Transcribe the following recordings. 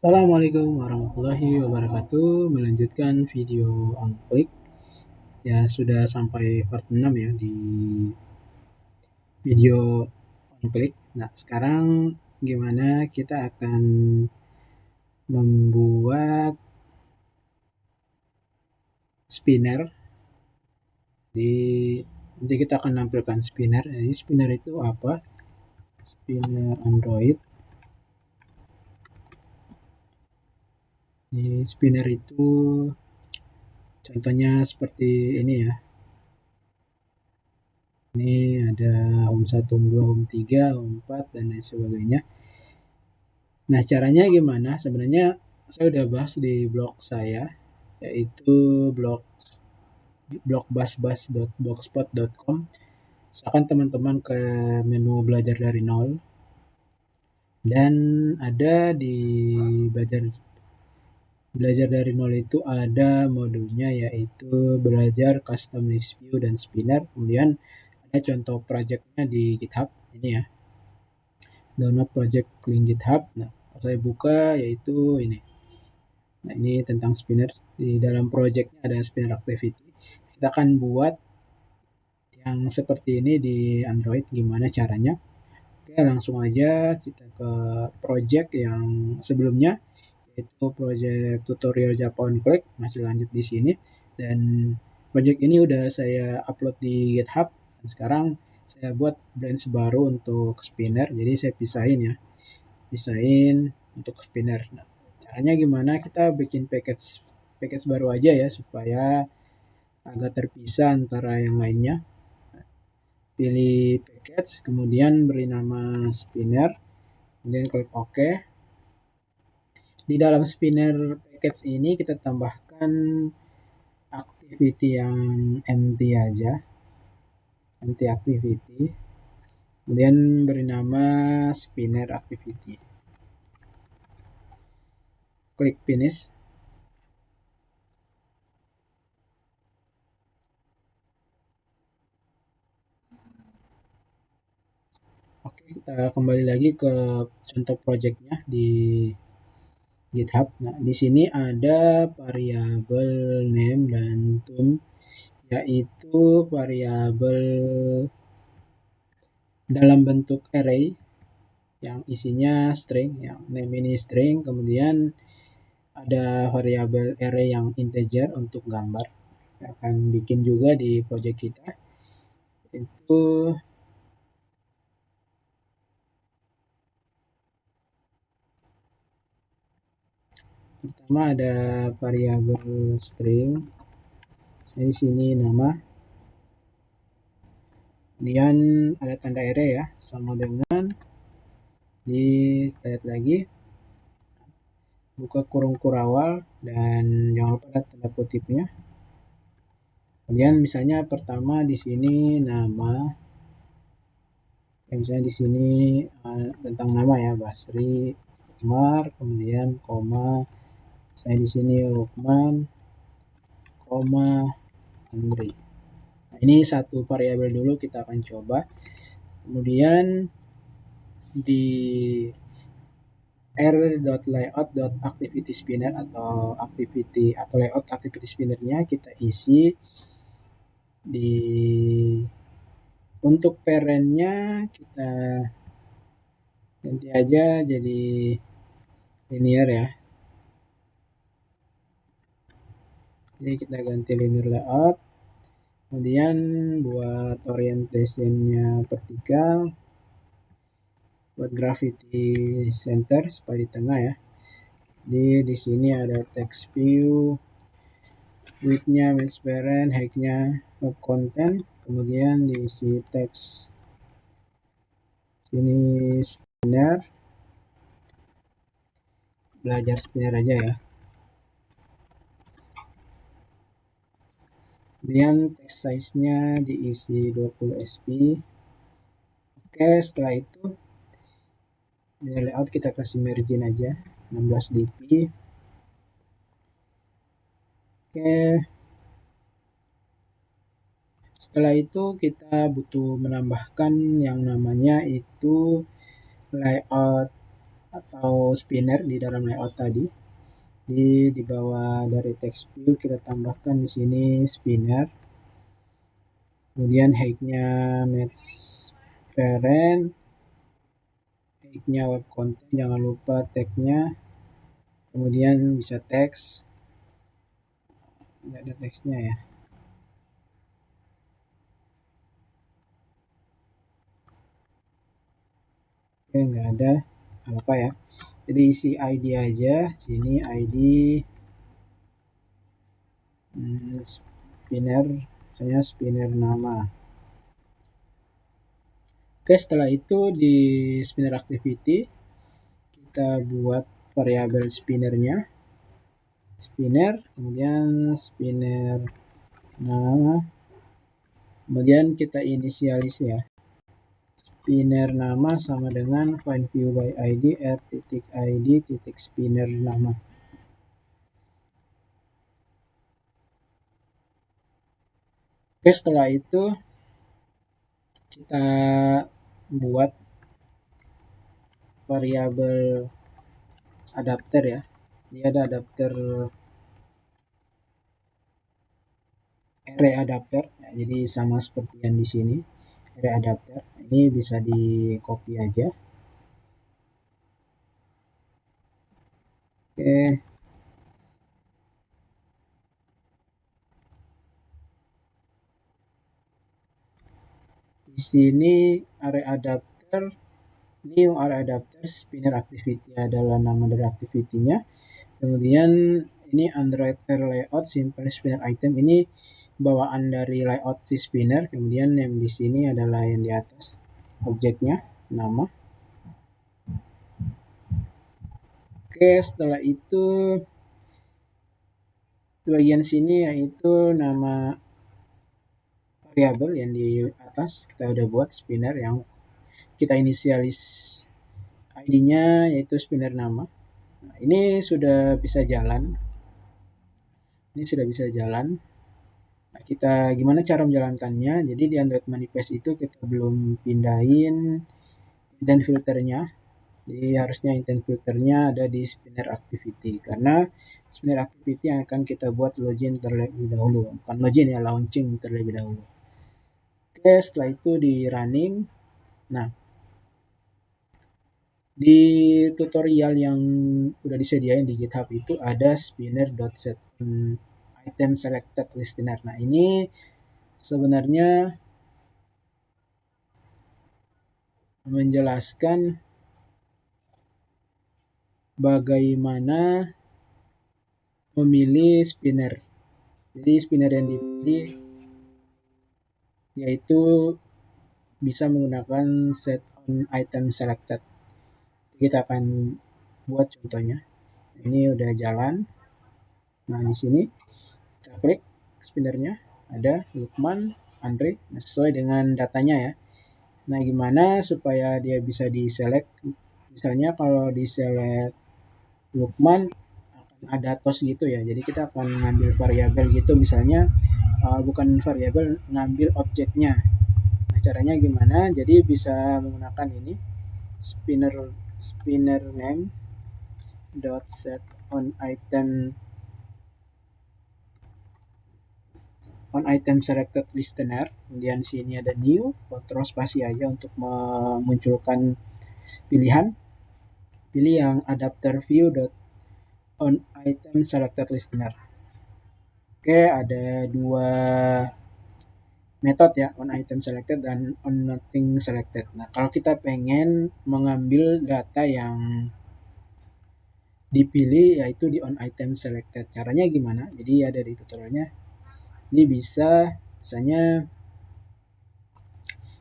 Assalamualaikum warahmatullahi wabarakatuh. Melanjutkan video on click. Ya, sudah sampai part 6 ya di video on click. Nah, sekarang gimana kita akan membuat spinner di nanti kita akan nampilkan spinner. Jadi spinner itu apa? Spinner Android. Di spinner itu contohnya seperti ini ya. Ini ada home 1, home 2, home 3, home 4 dan lain sebagainya. Nah, caranya gimana? Sebenarnya saya udah bahas di blog saya, yaitu blog basbas.blogspot.com. Silakan teman-teman ke menu belajar dari nol. Dan ada di belajar dari nol itu ada modulnya, yaitu belajar custom list view dan spinner. Kemudian ada contoh projectnya di GitHub ini ya. Download project link GitHub. Nah, saya buka yaitu ini. Nah, ini tentang spinner. Di dalam projectnya ada spinner activity. Kita akan buat yang seperti ini di Android. Gimana caranya? Oke, langsung aja kita ke project yang sebelumnya, yaitu project tutorial Java on Click. Masih lanjut di sini. Dan project ini udah saya upload di GitHub. Dan sekarang saya buat branch baru untuk spinner. Jadi saya pisahin ya. Pisahin untuk spinner. Nah, caranya gimana? Kita bikin package baru aja ya supaya agak terpisah antara yang lainnya. Pilih package, kemudian beri nama spinner, kemudian klik OK. Di dalam spinner package ini kita tambahkan activity yang empty aja, empty activity. Kemudian beri nama spinner activity. Klik finish. Oke, kita kembali lagi ke contoh projectnya di GitHub. Nah, di sini ada variabel name dan tune, yaitu variabel dalam bentuk array yang isinya string, yang name ini string, kemudian ada variabel array yang integer untuk gambar. Kita akan bikin juga di project kita. Itu pertama ada variabel string. Saya di sini nama. Kemudian ada tanda array ya, sama dengan kita lihat lagi, buka kurung kurawal dan jangan lupa ada tanda kutipnya. Kemudian misalnya pertama di sini nama, misalnya di sini tentang nama ya, Basri Umar, kemudian koma, saya di sini Lukman, koma Andri. Nah, ini satu variabel dulu kita akan coba. Kemudian di r.layout.activity spinner atau activity atau layout activity spinnernya kita isi di untuk parentnya kita ganti aja jadi linear ya. Jadi kita ganti linear layout. Kemudian buat orientationnya vertikal, buat gravity center supaya di tengah ya. Di sini ada text view, width-nya match parent, height-nya web content, kemudian diisi text sini spinner, belajar spinner aja ya. Kemudian text size-nya diisi 20 sp. Oke, setelah itu di layout kita kasih margin aja 16 dp. Oke, setelah itu kita butuh menambahkan yang namanya itu layout atau spinner di dalam layout tadi. Di bawah dari text view kita tambahkan di sini spinner. Kemudian height-nya match parent, height-nya web content, jangan lupa tag-nya. Kemudian bisa teks, nggak ada teksnya ya. Oke, nggak ada apa ya. Jadi isi ID aja. Sini ID spinner, misalnya spinner nama. Oke, setelah itu di spinner activity kita buat variabel spinnernya, spinner, kemudian spinner nama, kemudian kita inisialis ya. Spinner nama sama dengan find view by id r.id titik spinner nama. Oke, setelah itu kita buat variabel adapter ya. Ini ada adapter array adapter. Ya, jadi sama seperti yang di sini. Array adapter. Ini bisa di copy aja. Oke. Di sini array adapter, new array adapter, spinner activity adalah nama dari activity-nya. Kemudian ini underwriter layout simpan spinner item, ini bawaan dari layout si spinner. Kemudian yang di sini adalah yang di atas objeknya, nama. Oke, setelah itu bagian sini yaitu nama variabel yang di atas kita udah buat spinner yang kita inisialis ID-nya yaitu spinner nama. Nah, ini sudah bisa jalan. Ini sudah bisa jalan. Nah, kita gimana cara menjalankannya? Jadi di Android Manifest itu kita belum pindahin intent filternya. Jadi harusnya intent filternya ada di spinner activity karena spinner activity yang akan kita buat login terlebih dahulu. Bukan login ya, launching terlebih dahulu. Oke, setelah itu di running. Nah, di tutorial yang udah disediain di GitHub itu ada spinner.set item selected listener. Nah, ini sebenarnya menjelaskan bagaimana memilih spinner. Jadi spinner yang dipilih yaitu bisa menggunakan set on item selected. Kita akan buat contohnya. Ini udah jalan. Nah, di sini kita klik spinnernya, ada Lukman, Andre, sesuai dengan datanya ya. Nah, gimana supaya dia bisa diselect? Misalnya kalau diselect Lukman akan ada tos gitu ya. Jadi kita akan ngambil variabel gitu, misalnya bukan variabel, ngambil objeknya. Nah, caranya gimana? Jadi bisa menggunakan ini spinner name dot set on item selected listener. Kemudian sini ada new, kontrol spasi aja untuk memunculkan pilihan. Pilih yang adapter view dot on item selected listener. Oke, ada dua metode ya, on item selected dan on nothing selected. Nah, kalau kita pengen mengambil data yang dipilih yaitu di on item selected. Caranya gimana? Jadi ada di tutorialnya. Ini bisa misalnya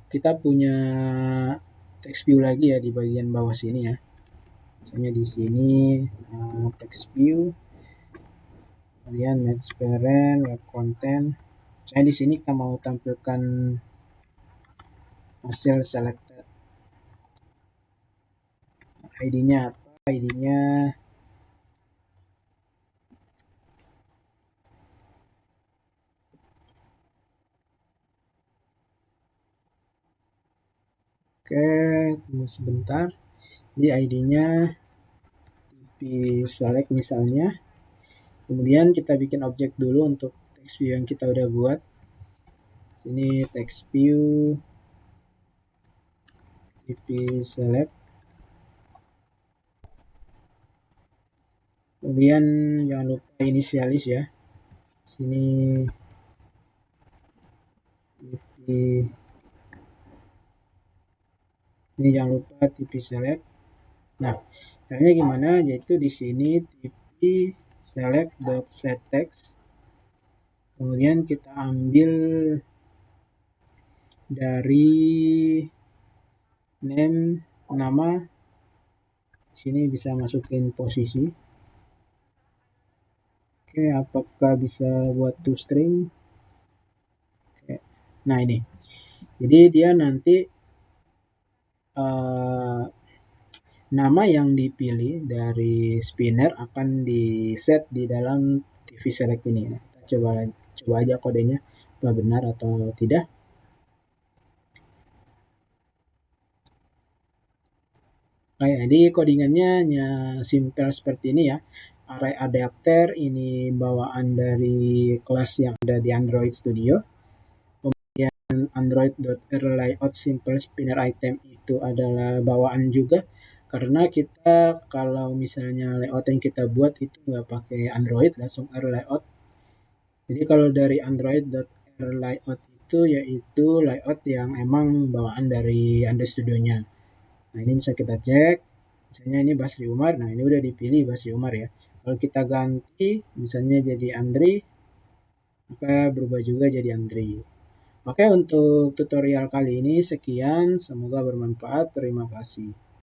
kita punya text view lagi ya di bagian bawah sini ya. Misalnya di sini text view, kemudian match parent, web content. Saya di sini kita mau tampilkan hasil selected. ID-nya apa? ID-nya oke, tunggu sebentar. Jadi ID-nya select misalnya. Kemudian kita bikin objek dulu untuk text view yang kita udah buat. Sini text view tp select. Kemudian jangan lupa inisialis ya. Sini tp, ini jangan lupa tp select. Nah, caranya gimana? Yaitu di sini tp select.setText. Kemudian kita ambil dari name nama. Sini bisa masukin posisi. Oke, apakah bisa buat toString? Oke. Nah, ini. Jadi dia nanti nama yang dipilih dari spinner akan di-set di dalam TV select ini. Nah, kita coba aja kodenya apa benar atau tidak. Jadi codingannya hanya simple seperti ini ya. Array adapter ini bawaan dari kelas yang ada di Android Studio. Kemudian Android.rLayout simple spinner item itu adalah bawaan juga. Karena kita kalau misalnya layout yang kita buat itu nggak pakai Android, langsung rLayout. Jadi kalau dari Android.rLayout itu yaitu layout yang emang bawaan dari Android Studio-nya. Nah, ini bisa kita cek. Misalnya ini Basri Umar. Nah, ini udah dipilih Basri Umar ya. Kalau kita ganti misalnya jadi Andri, maka berubah juga jadi Andri. Oke, untuk tutorial kali ini sekian. Semoga bermanfaat. Terima kasih.